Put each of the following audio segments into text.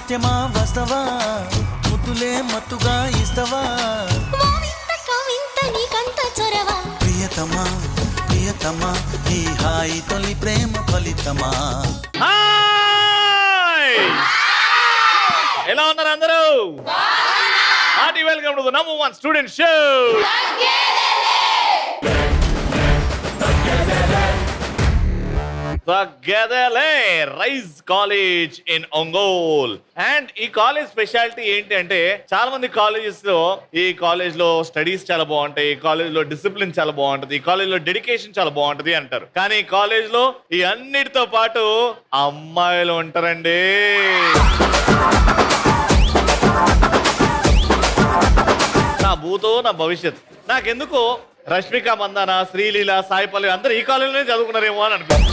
ముత్యమా వస్తవా ముద్దులే మత్తుగా ఇస్తవా ప్రియతమా ప్రియతమా ఈ హాయి తొలి ప్రేమ ఫలితమా. ఎలా ఉన్నారు అందరూ? Hearty welcome to the number 1 student show. Togethele rise college in Ongole. And ఈ కాలేజ్ స్పెషాలిటీ ఏంటి అంటే, చాలా మంది కాలేజెస్ లో ఈ కాలేజ్ లో స్టడీస్ చాలా బాగుంటాయి, ఈ కాలేజ్ లో డిసిప్లిన్ చాలా బాగుంటది, ఈ కాలేజ్ లో డెడికేషన్ చాలా బాగుంటది అంటారు. కానీ ఈ కాలేజ్ లో ఈ అన్నిటితో పాటు అమ్మాయిలు ఉంటారండి. నా భూతో నా భవిష్యత్. నాకెందుకో రష్మిక మందాన, శ్రీలీల, సాయి పల్లవి అందరూ ఈ కాలేజీలోనే చదువుకున్నారేమో అని అనిపిస్తుంది.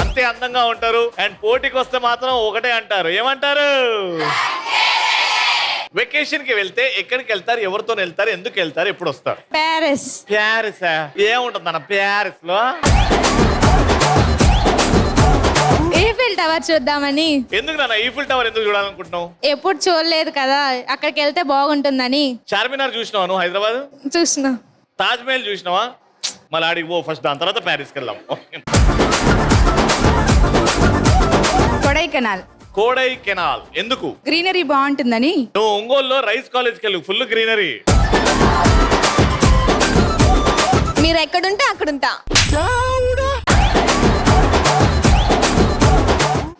అంతే అందంగా ఉంటారు. అండ్ పోటీకి వస్తే మాత్రం ఒకటే అంటారు, ఏమంటారు? వెకేషన్ కి వెళ్తే ఎక్కడికి వెళ్తారు, ఎవరితో వెళ్తారు, ఎందుకు వెళ్తారు, ఎప్పుడు వస్తారు? ప్యారిస్. ప్యారిస్ ఏముంటుంది అన్న ప్యారిస్ లో? ఈఫిల్ టవర్ చూద్దామని. ఎందుకు నాన్న ఈఫిల్ టవర్ ఎందుకు చూడాలనుకుంటున్నావు? ఎప్పుడు చూడలేదు కదా, అక్కడికి వెళ్తే బాగుంటుందని. చార్మినార్ చూసినావా నువ్వు హైదరాబాద్? చూసినా. తాజ్ మహల్ చూసినావా? మళ్ళీ ఆడికి పో ఫస్ట్, దాని తర్వాత ప్యారిస్కి వెళ్దాం. కొడైకెనాల్. కోడైకెనాల్ ఎందుకు? గ్రీనరీ బాగుంటుందని. నువ్వు ఒంగోలులో రైస్ కాలేజ్కి వెళ్ళు, ఫుల్ గ్రీనరీ. మీరు ఎక్కడుంటే అక్కడుంటా.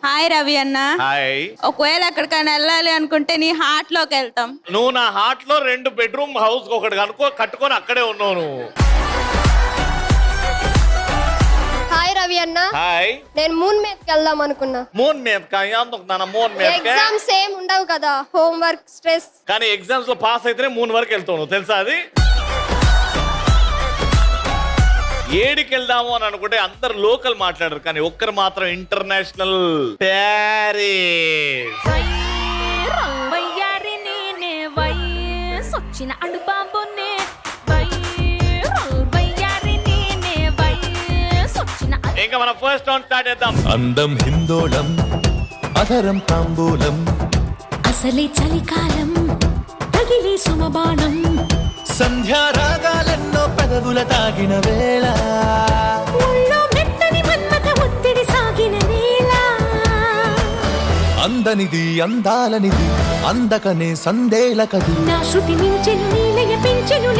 హాయ్ రవి అన్న. హాయ్. ఒకవేళ ఎక్కడికైనా వెళ్ళాలి అనుకుంటే నీ హార్ట్ లోకి వెళ్తాం. నువ్వు నా హార్ట్ లో 2 బెడ్రూమ్ హౌస్ ఒకటి కట్టుకొని అక్కడే ఉన్నావు నువ్వు. హాయ్ రవి అన్న. హాయ్. నేను మూన్ మీదకి వెళ్దాం అనుకున్నా. మూన్ మీద మూన్ మీద ఎగ్జామ్స్ ఏం ఉండవు కదా, హోంవర్క్ స్ట్రెస్. కానీ ఎగ్జామ్స్ లో పాస్ అయితేనే మూన్ వరకు వెళ్తావు నువ్వు, తెలుసా అది? 7కి వెళ్దాము అని అనుకుంటే అందరు లోకల్ మాట్లాడరు, కానీ ఒక్కరు మాత్రం ఇంటర్నేషనల్. ప్యారిస్. ఇంకా మన ఫస్ట్ రౌండ్ స్టార్ట్ చేద్దాం. అందం హిందోళం అధరం తాంబూలం అసలే చలికాలం తగిలే సుమబాణం సంధ్యా రాగాలెన్నో పెదవుల తాగిన వేళ ఒళ్ళో మెత్తని మన్మథ ఒత్తిడి సాగిన వేళ అందనిది అందాలనిది అందకనే సందేలకది నా శృతి మించెను నీలయ పెంచెను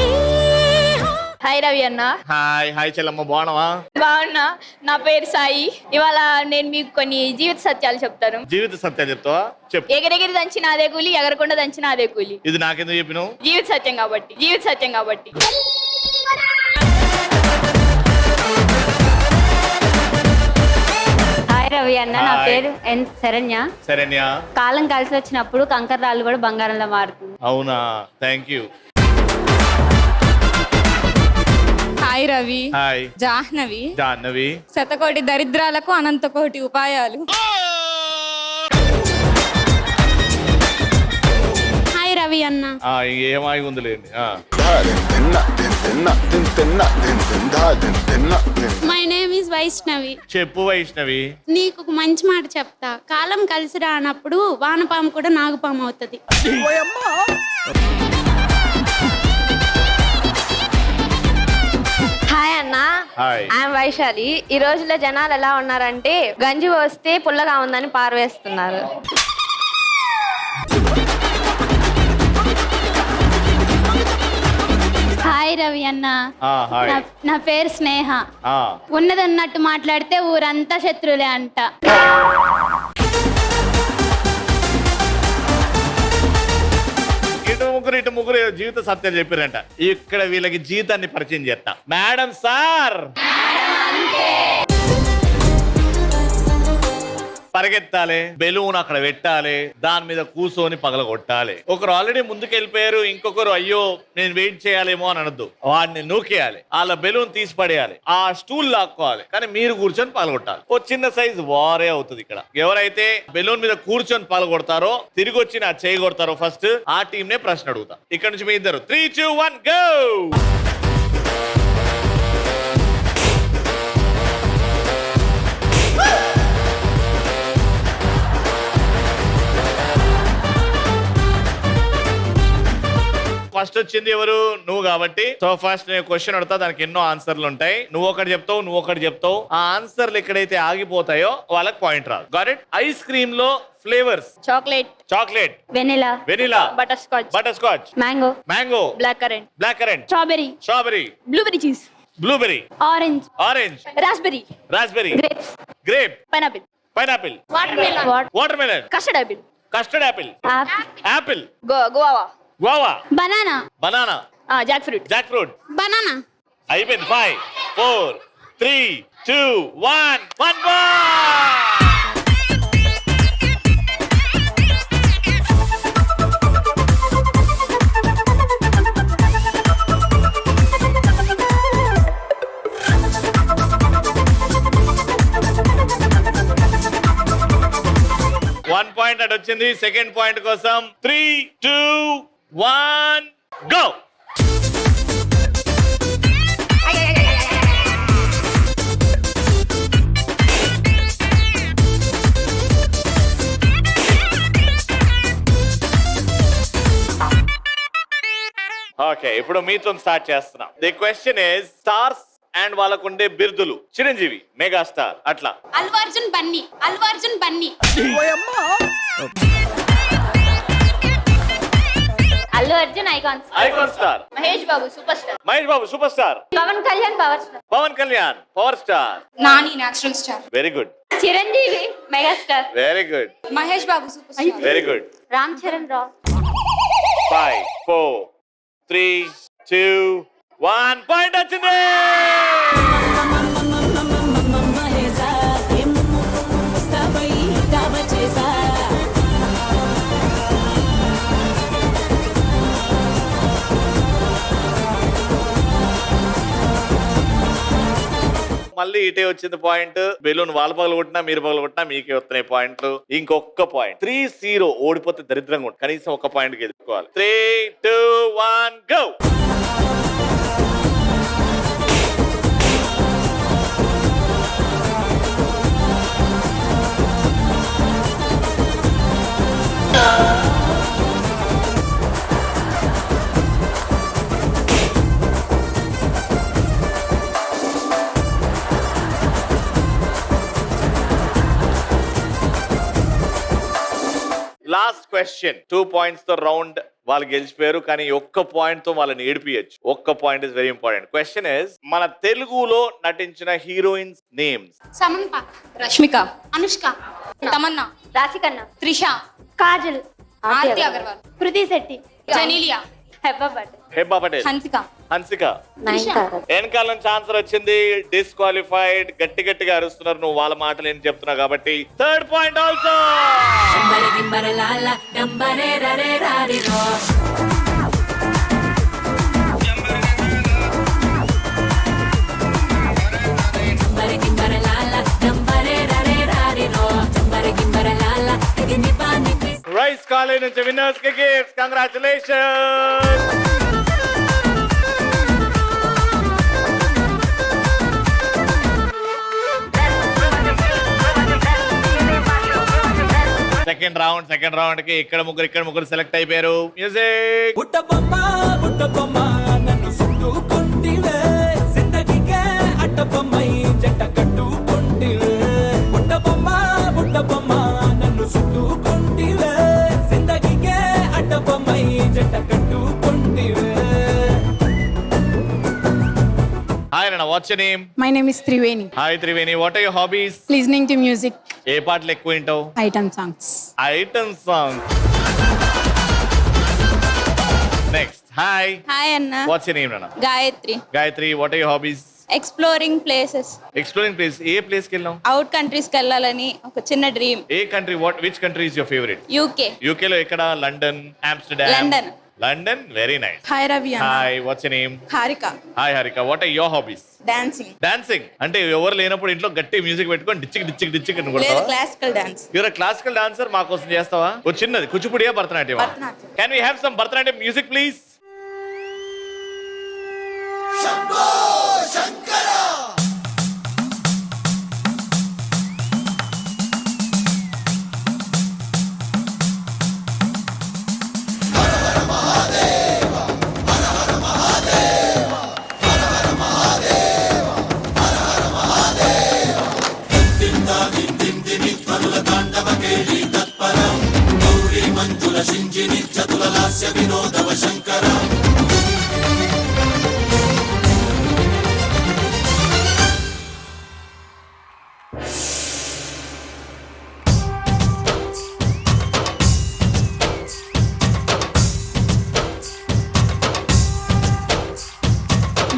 హాయ్ రవి అన్న. హాయ్. హాయ్ చెల్లమ్మ, బాగున్నావా? బాగున్నా. నా పేరు సాయి. ఇవాళ నేను మీకు కొన్ని జీవిత సత్యాలు చెప్తాను. జీవిత సత్యాలు చెప్తావా? చెప్పు. ఎగిరెగిరి దంచిన అదే కూలి, ఎగరకుండా దంచిన అదే కూలి. ఇది నాకెందుకు చెప్పినావు? జీవిత సత్యం కాబట్టి. జీవిత సత్యం కాబట్టి. హాయ్ రవి అన్న. నా పేరు శరణ్య. శరణ్య. కాలం కలిసి వచ్చినప్పుడు కంకర రాళ్ళు కూడా బంగారంలో మారుతుంది. అవునా? Thank you. Hi Ravi. Hi. Jahnavi. Jahnavi. శతకోటి దరిద్రాలకు అనంతకోటి ఉపాయాలు. హాయ్ రవి అన్న. ఏమై ఉందిలేండి. My name is Vaishnavi. చెప్పు వైష్ణవి. నీకు ఒక మంచి మాట చెప్తా. కాలం కలిసి రానప్పుడు వానపాము కూడా నాగుపాము అవుతుంది. హాయ్ అన్న. హాయ్. ఐఎమ్ వైశాలి. ఈ రోజుల్లో జనాలు ఎలా ఉన్నారంటే గంజి వస్తే పుల్లగా ఉందని పారవేస్తున్నారు. హాయ్ రవి అన్న. హాయ్. నా పేరు స్నేహ. ఉన్నదన్నట్టు మాట్లాడితే ఊరంతా శత్రులే అంట. ఇటు ముగ్గురు జీవిత సత్యాలు చెప్పారంట. ఇక్కడ వీళ్ళకి జీవితాన్ని పరిచయం చేస్తా. మేడం సార్, పరిగెత్తాలి, బెలూన్ అక్కడ పెట్టాలి, దాని మీద కూర్చొని పగలగొట్టాలి. ఒకరు ఆల్రెడీ ముందుకు వెళ్ళిపోయారు, ఇంకొకరు అయ్యో నేను వెయిట్ చేయాలేమో అని అనొద్దు. వాడిని నూకేయాలి, వాళ్ళ బెలూన్ తీసి పడేయాలి, ఆ స్టూల్ లాక్కోవాలి, కానీ మీరు కూర్చొని పగలగొట్టాలి. ఓ చిన్న సైజ్ వారే అవుతుంది. ఇక్కడ ఎవరైతే బెలూన్ మీద కూర్చొని పగలగొడతారో, తిరిగి వచ్చి నా చేయగొడతారో ఫస్ట్ ఆ టీం నే ప్రశ్న అడుగుతా. ఇక్కడ నుంచి మీ ఇద్దరు 3, 2, 1 గో. ఫస్ట్ వచ్చింది ఎవరు? నువ్వు కాబట్టి. సో ఫస్ట్ నేను క్వశ్చన్ అడుగుతా, దానికి ఎన్నో ఆన్సర్లు ఉంటాయి. నువ్వు ఒకటి చెప్తావు, నువ్వు ఒకటి చెప్తావు. ఆ ఆన్సర్లు ఎక్కడైతే ఆగిపోతాయో వాళ్ళకి పాయింట్ రాదు. Got it? ఐస్ క్రీమ్ లో flavours: chocolate, vanilla, butterscotch, mango, black currant, strawberry, blueberry, orange, raspberry, grape, pineapple, watermelon, custard apple, apple, guava, banana, jackfruit, banana. అయిపోయింది. 5 4 3 2 1 1 1 పాయింట్ అటు వచ్చింది. సెకండ్ పాయింట్ కోసం 3 2 1 go. Okay, ఇప్పుడు మీతో start చేస్తున్నాం. The question is stars and వాళ్ళకుండే బిరుదులు. Chiranjeevi, megastar, అట్లా. Allu Arjun Bunny Allu Arjun icon star. Mahesh Babu super star. Pawan Kalyan power star. Nani natural star. Very good. Chiranjeevi megastar. Very good. Mahesh Babu super star. Very good. Ram Charan 5 4 3 2 1 point వచ్చింది. మళ్ళీ ఇటే వచ్చింది పాయింట్. బెలూన్ వాళ్ళు పగలగొట్టినా మీరు పగలగొట్టినా మీకే వస్తున్నాయి పాయింట్లు. ఇంకొక పాయింట్. 3-0 ఓడిపోతే దరిద్రంగా ఉంటుంది. కనీసం ఒక పాయింట్ గెలుచుకోవాలి. 3 2 1 గో. Last question. 2 పాయింట్స్ తో రౌండ్ వాళ్ళు గెలిచిపోయారు, కానీ ఒక్క పాయింట్ తో వాళ్ళని ఏడిపియచ్చు. ఒక్క point is very important. Question is మన తెలుగులో నటించిన హీరోయిన్స్ నేమ్స్. సమంత, రష్మిక, అనుష్క, తమన్నా, రాశికన్నా, త్రిష, కాజల్, ఆర్తి అగర్వాల్, కృతి శెట్టి, జనీలియా, హెబ్బా పటేల్, హన్సిక. వెనకాల నుంచి ఆన్సర్ వచ్చింది. డిస్క్వాలిఫైడ్. గట్టిగా అరుస్తున్నారు. నువ్వు వాళ్ళ మాటలు ఏం చెప్తున్నావు కాబట్టి. Third point also. Rice college నుంచి విన్నర్స్ కి గిఫ్ట్స్. కంగ్రాచులేషన్స్. సెకండ్ రౌండ్ కి ఇక్కడ ముగ్గురు సెలెక్ట్ అయిపోయారు. మ్యూజిక్. బుట్టబొమ్మ నన్ను చుట్టుకుంటివే, జిందగీకే అట్టబొమ్మై జంట కట్టుకుంటివే. బుట్టబొమ్మ నన్ను చుట్టుకుంటివే, జిందగీకే అట్టబొమ్మై జంట కట్టుకుంటివే. Hi Nana, what's your name? My name is Triveni. Hi Triveni, what are your hobbies? Listening to music. ఏ పాటలు ఎక్కువ వింటావు? Item songs. Next. Hi. Hi Anna. What's your name Nana? Gayatri. What are your hobbies? Exploring places. Exploring place. A place కి వెళ్ళాం? Out countries కి వెళ్ళాలని ఒక చిన్న dream. A country? Which country is your favorite? UK. UK లో ఎక్కడ? London, Amsterdam. London, very nice. Hi Ravi. Hi, what's your name? Harika. Hi Harika, what are your hobbies? Dancing. అంటే ఎవరు లేనప్పుడు ఇంట్లో గట్టి మ్యూజిక్ పెట్టుకొని డిచ్చిక్ అని కొడతావా? Classical dance. You're a classical dancer, మా కోసం చేస్తావా? ఓ చిన్నది కూచిపూడియా భరతనాట్యమా? Can we have some Bharatanatyam music please?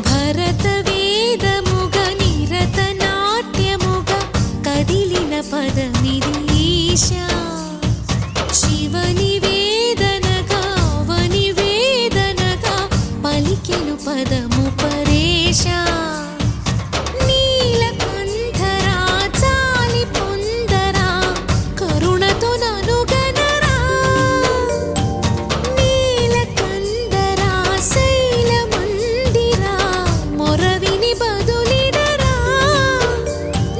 భరత వేదముగ నిరత నాట్యముగ కదిలిన పదమిది ఈశా శివని వేదనగా అవని వేదనగా పలికెను పదము పరేశా నీలకంఠరా చాలి పొందరా కరుణతో ననుగనరా నీలకందరా శైల మందిరా మొరవిని బదులిడరా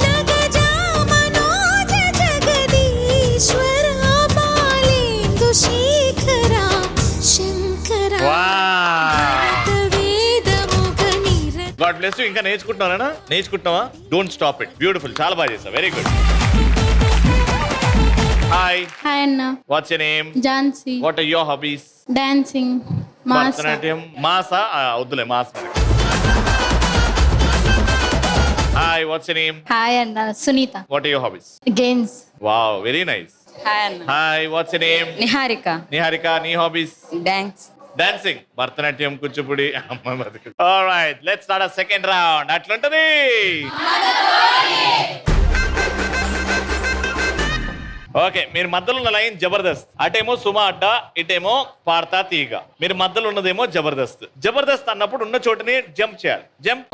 నగజా మనోజ జగదీశ్వర బాలేందు శేఖరా శంకరా వేదముగ నిరత గాడ్ బ్లెస్ యూ. ఇంకా నేర్చుకుంటున్నారా? నేర్చుకుంటున్నావా? Don't stop it. బ్యూటిఫుల్, చాలా బాగా చేస్తావు. Very good. హాయ్, హాయ్ అన్న. What's your name? Jhansi. What are your hobbies? Dancing, mass. Bharatanatyam. మాసా? వద్దులే, mass. Hi, what's your name? Hi అన్న, Sunitha. What are your hobbies? Games. Wow, very nice. Hi అన్న, hi, what's your name? Niharika. Niharika, నీ hobbies? Dance. Dancing, Bharatanatyam, Kuchipudi. Alright, let's start a second round. అట్లుంటది. Okay, మీరు మధ్యలో ఉన్న line Jabardasth. అటేమో సుమా అడ్డా, ఇటేమో పార్తా తీగ. మీరు మధ్యలో ఉన్నదేమో జబర్దస్త్. జబర్దస్త్ అన్నప్పుడు ఉన్న చోటని జంప్ చేయాలి. జంప్.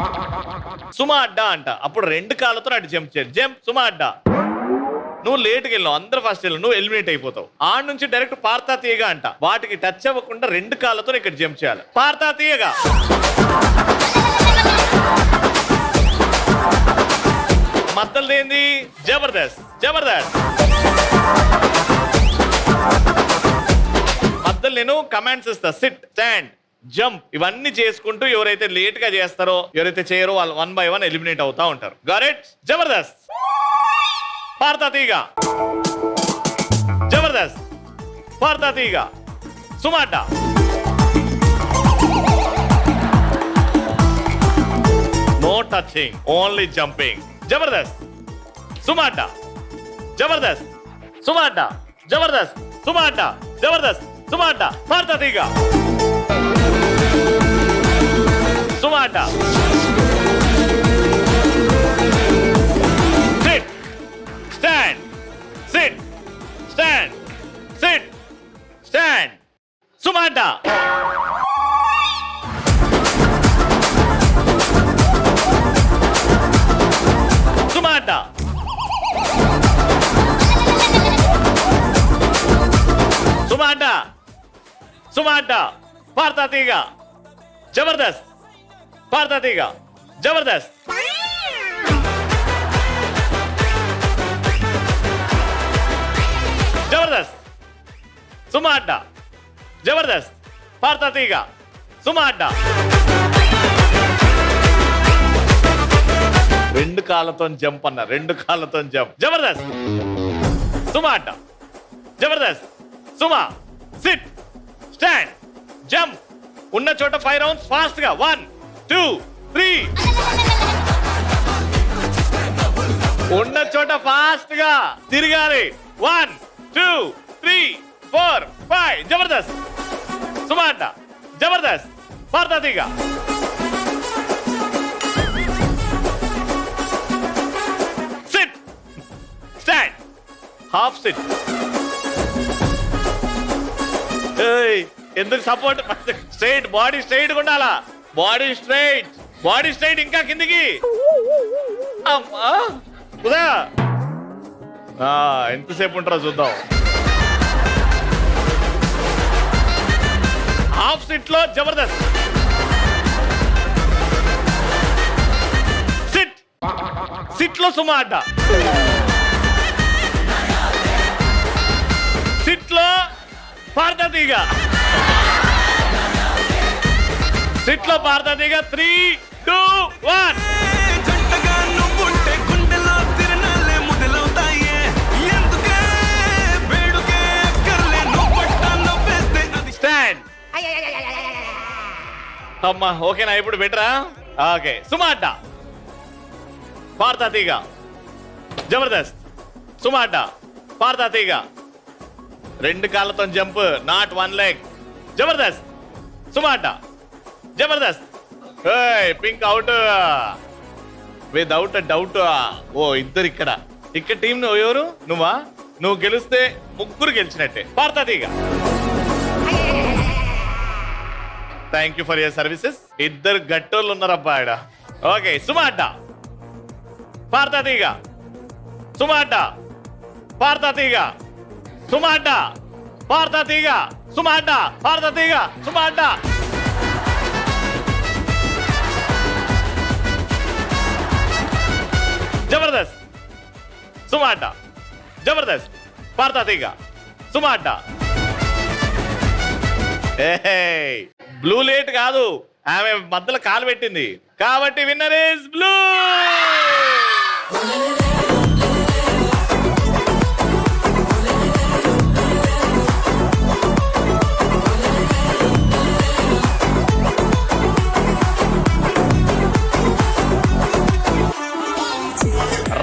సుమా అడ్డా అంట, అప్పుడు రెండు కాళ్ళతో అటు జంప్ చేయాలి. జంప్, సుమా అడ్డా. నువ్వు లేట్కి వెళ్ళావు, అందరు ఫస్ట్ వెళ్ళావు, నువ్వు ఎలిమినేట్ అయిపోతావు. ఆడ నుంచి డైరెక్ట్ పార్తా తీయగా అంట, వాటికి టచ్ అవ్వకుండా రెండు కాళ్ళతో ఇక్కడ జంప్ చేయాలి. పార్తా తీయగా. మద్దలు ఏంది? జబర్దస్త్. జబర్దస్త్. మద్దలు నేను కమాండ్స్ ఇస్తా. సిట్, స్టాండ్, జంప్, ఇవన్నీ చేసుకుంటూ ఎవరైతే లేట్ గా చేస్తారో, ఎవరైతే చేయరో వాళ్ళు 1 by 1 ఎలిమినేట్ అవుతా ఉంటారు. Got it? జబర్దస్త్. పార్తా తీగ. జబర్దస్త్. పార్తా తీగ. సుమాడ్డా. No touching, only jumping. జబర్దస్త్. సుమాడ్డా. జబర్దస్త్. సుమాడ్డా. జబర్దస్త్. సుమాడ్డా. జబర్దస్త్. సుమాడ్డా. పార్తా తీగ. సుమాడ్డా. Stand, sit, stand, sit, stand. Sumata. Sumata. Sumata. Sumata. Parta Tiga. Jabardast. Parta Tiga. Jabardast. Jabardasth. Suma Adda. Jabardasth. పార్తా తీగ. సుమా అడ్డా. రెండు కాళ్ళతో జంప్ అన్న, రెండు కాళ్ళతో jump. Jabardasth. Suma Adda. Jabardasth. Suma. Sit, stand, jump. ఉన్న చోట 5 rounds ఫాస్ట్ గా. 1 2 3. ఉన్న చోట ఫాస్ట్ గా తిరగాలి. 1 2 3 4 5. జబర్దస్త్. సుమాంట. జబర్దస్త్. పార్తా తీగ. SIT, stand, half SIT. ఎందుకు సపోర్ట్? స్ట్రైట్, బాడీ స్ట్రైట్ ఉండాలా. Body straight, body straight. ఇంకా కిందికి. అమ్మా ఉదా, ఎంతసేపు ఉంటారో చూద్దాం. హాఫ్ సిట్ లో జబర్దస్త్. సిట్, సిట్ లో సుమా అడ్డా. సిట్ లో పార్తా తీగ. సిట్ లో పార్తా తీగ. 3 2 1. అమ్మా ఓకేనా ఇప్పుడు బెటరా? ఓకే సుమాట పాడతా తీగ జబర్దస్త్. సుమాట పాడతా తీగ 2 కాళ్ళతో జంప్ నాట్ 1 లెగ్. జబర్దస్త్ సుమాట Jabardasth. Pink out without doubt. ఓ ఇద్దరు ఇక్కడ టీం ఎవరు? నువ్వా? నువ్వు గెలిస్తే 3 గెలిచినట్టే. పాడతా తీగ. Thank you for your services. 2 గట్టోళ్ళు ఉన్నారబ్బా ఆడ. ఓకే సుమాట పాడతా తీగ. సుమాట పాడతా తీగ. సుమాట పాడతా తీగ. సుమాట పాడతా తీగ. సుమాట. జబర్దస్త్ సుమాట జబర్దస్త్ పాడతా తీగ. సుమాట. బ్లూ లేట్ కాదు, ఆమె మధ్యలో కాలు పెట్టింది కాబట్టి winner is blue.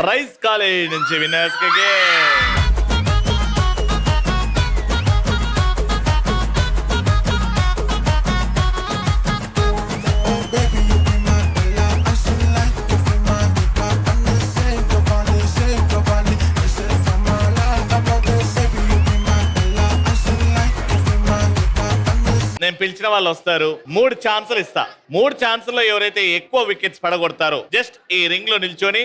Rice college నుంచి విన్నర్స్ కి నేను పిలిచిన వాళ్ళు వస్తారు. 3 ఛాన్సులు ఇస్తా. 3 ఛాన్సుల్లో ఎవరైతే ఎక్కువ వికెట్స్ పడగొడతారో జస్ట్ ఈ రింగ్ లో నిల్చొని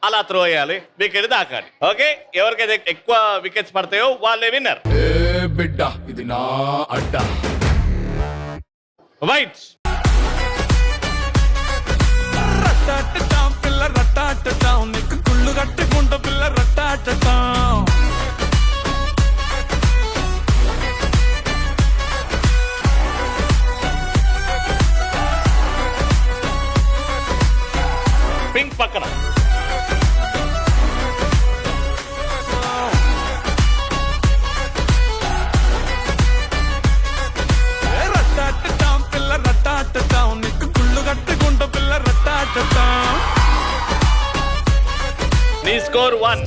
అలా త్రో చేయాలి, వికెట్ దాకాలి. ఓకే, ఎవరికైతే ఎక్కువ వికెట్స్ పడతాయో వాళ్ళే విన్నర్. బిడ్డ ఇది నా అడ్డా. వైట్ పిల్ల రట్టాటా నీకు కుళ్ళు కట్టుకుంట పిల్ల రట్టాటా. పింక్ పక్కన పిల్ల రట్టాటా నీకు కుళ్ళు కట్టుకుంట పిల్ల రట్టాటా. నీ స్కోర్ 1.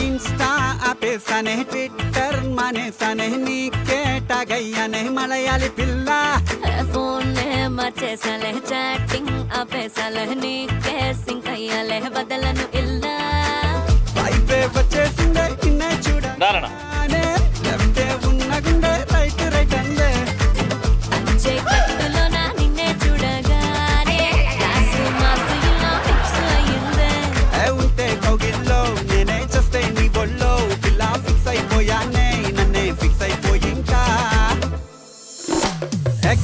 इंस्टा पे सने ट्विटर माने सने नीकेट गयने मलयाली पिल्ला फोन मर्చేసలే చాటింగ్ ఆపేసలే నీకే సింక్ అయ్యాలే బదలను ఇల్లా వైపే వచ్చేసిందే నిన్నే దారణ చూడనే లెఫ్టే ఉన్న గుండె రైట్ రైట్ అందే అంచే కట్టులోన నిన్నే చూడగానే కాసు మాసు ఇలా ఫిక్స్ అయ్యిందే ఏ ఉంటే కౌగిల్లో నేనే చేస్తే నీ ఒళ్ళో పిల్ల ఫిక్స్ అయిపోయానే నన్నే ఫిక్స్ అయిపోయింకా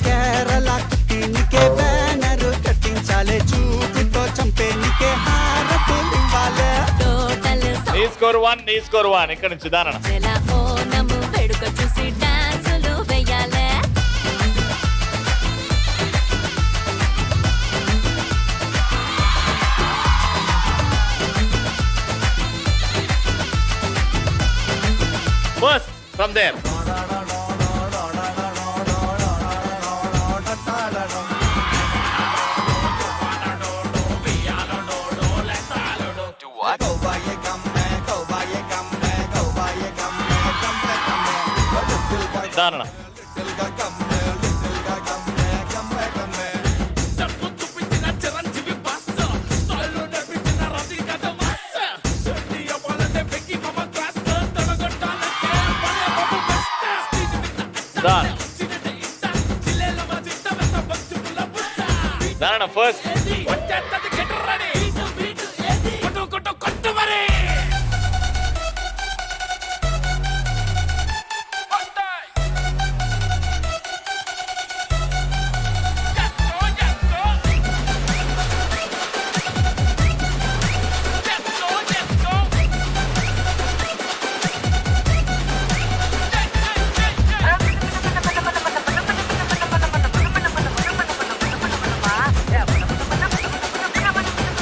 కేరళ కుట్టినికే బ్యానర్ కట్టించాలే చూపుతో చంపే నీకే హారతులు ఇవ్వాలే టోటల్ నీ స్కోర్ 1. నీ స్కోర్ 1. ఇక్కడ నుంచి దారణ సలా ఓనము వేడుక చూసి డాన్సులు వేయాలే ఫస్ట్ ఫ్రమ్ దేర్. దారణ దారణ ఫస్ట్.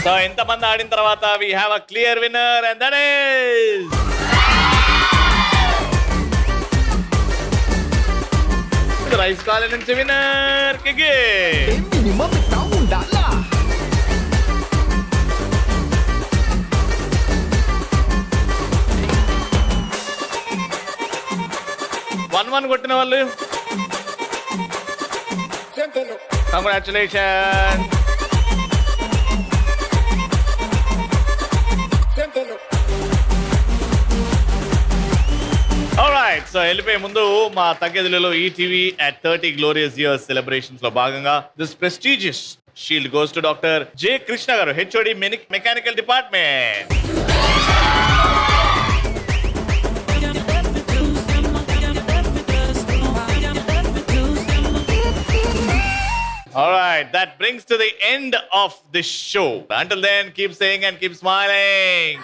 సో ఎంతమంది ఆడిన తర్వాత we have a clear winner and that is rise college నుంచి విన్నర్ కికి. వన్ కొట్టిన వాళ్ళు కంగ్రాచులేషన్. ఆల్రైట్, సో వెళ్ళిపోయే ముందు మా తగ్గదిలో ETV at 30 glorious years celebrations లో భాగంగా this prestigious shield goes to doctor J Krishna గారు, HOD mechanical department. All right, that brings to the end of this show. Until then, keep saying and keep smiling.